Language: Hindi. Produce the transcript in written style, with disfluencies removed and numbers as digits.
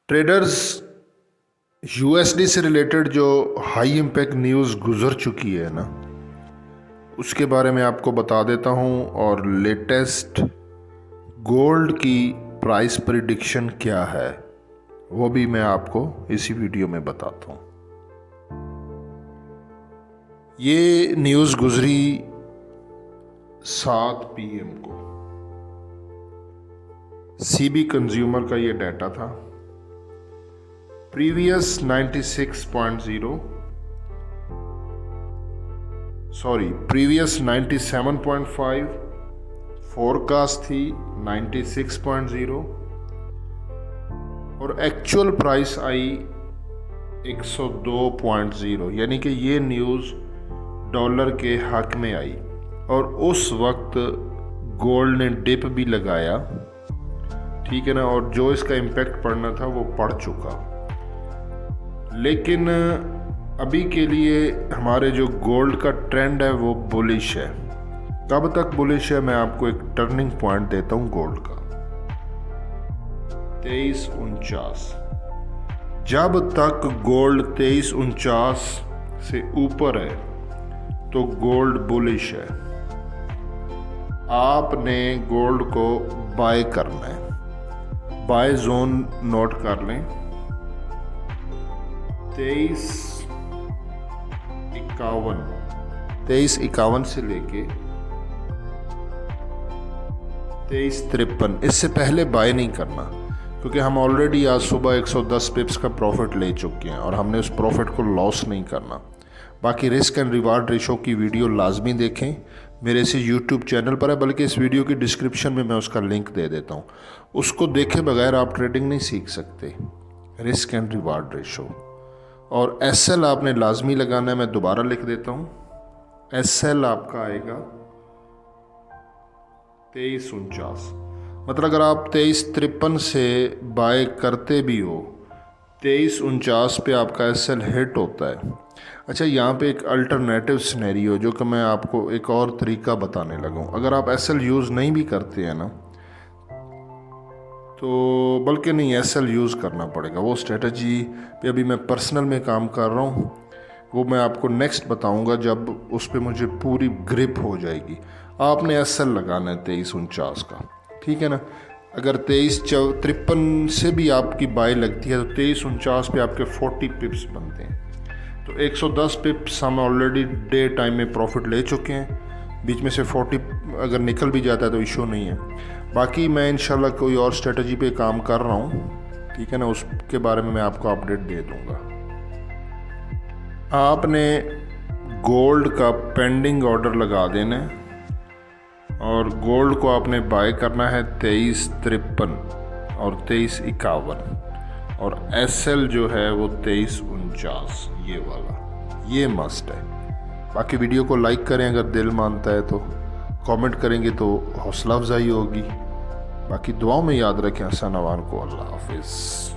ट्रेडर्स यूएसडी से रिलेटेड जो हाई इम्पैक्ट न्यूज़ गुजर चुकी है ना, उसके बारे में आपको बता देता हूँ। और लेटेस्ट गोल्ड की प्राइस प्रिडिक्शन क्या है वो भी मैं आपको इसी वीडियो में बताता हूँ। ये न्यूज़ गुजरी 7 PM को। सीबी कंज्यूमर का ये डाटा था। प्रीवियस 97.5, फोरकास्ट थी 96.0 और एक्चुअल प्राइस आई 102.0, यानी कि ये न्यूज़ डॉलर के हक में आई। और उस वक्त गोल्ड ने डिप भी लगाया, ठीक है ना, और जो इसका इम्पैक्ट पड़ना था वो पड़ चुका। लेकिन अभी के लिए हमारे जो गोल्ड का ट्रेंड है वो बुलिश है। कब तक बुलिश है, मैं आपको एक टर्निंग पॉइंट देता हूं गोल्ड का। 2349। जब तक गोल्ड 2349 से ऊपर है तो गोल्ड बुलिश है। आपने गोल्ड को बाय करना है। बाय जोन नोट कर लें, 2351 से लेके 2353, इससे पहले बाय नहीं करना, क्योंकि हम ऑलरेडी आज सुबह 110 पिप्स का प्रॉफिट ले चुके हैं और हमने उस प्रॉफिट को लॉस नहीं करना। बाकी रिस्क एंड रिवार्ड रेशो की वीडियो लाजमी देखें, मेरे इसी यूट्यूब चैनल पर है, बल्कि इस वीडियो की डिस्क्रिप्शन में मैं उसका लिंक दे देता हूँ। उसको देखे बगैर आप ट्रेडिंग नहीं सीख सकते। रिस्क एंड रिवार्ड रेशो और एसएल आपने लाजमी लगाना है। मैं दोबारा लिख देता हूँ, एसएल आपका आएगा 2349। मतलब अगर आप 2353 से बाय करते भी हो, 2349 पे आपका एसएल हिट होता है। अच्छा, यहाँ पे एक अल्टरनेटिव सिनेरियो जो कि मैं आपको एक और तरीका बताने लगा हूँ। अगर आप एसएल यूज़ नहीं भी करते हैं ना, तो बल्कि नहीं एसएल यूज़ करना पड़ेगा। वो स्ट्रेटजी पे अभी मैं पर्सनल में काम कर रहा हूँ, वो मैं आपको नेक्स्ट बताऊँगा जब उस पर मुझे पूरी ग्रिप हो जाएगी। आपने एसएल लगाना है 2349 का, ठीक है ना। अगर 2353 से भी आपकी बाय लगती है तो 2349 पे आपके 40 पिप्स बनते हैं। तो 110 पिप्स हम ऑलरेडी डे टाइम में प्रॉफिट ले चुके हैं। बीच में से 40 अगर निकल भी जाता है तो इशू नहीं है। बाकी मैं इंशाल्लाह कोई और स्ट्रेटजी पे काम कर रहा हूँ, ठीक है ना, उसके बारे में मैं आपको अपडेट दे दूँगा। आपने गोल्ड का पेंडिंग ऑर्डर लगा देना है और गोल्ड को आपने बाय करना है 2353 और 2351 और एसएल जो है वो 2349, ये वाला, ये मस्ट है। बाकी वीडियो को लाइक करें अगर दिल मानता है तो, कमेंट करेंगे तो हौसला अफजाई होगी। बाकी दुआओं में याद रखें। हसन अवान को। अल्लाह हाफिज़।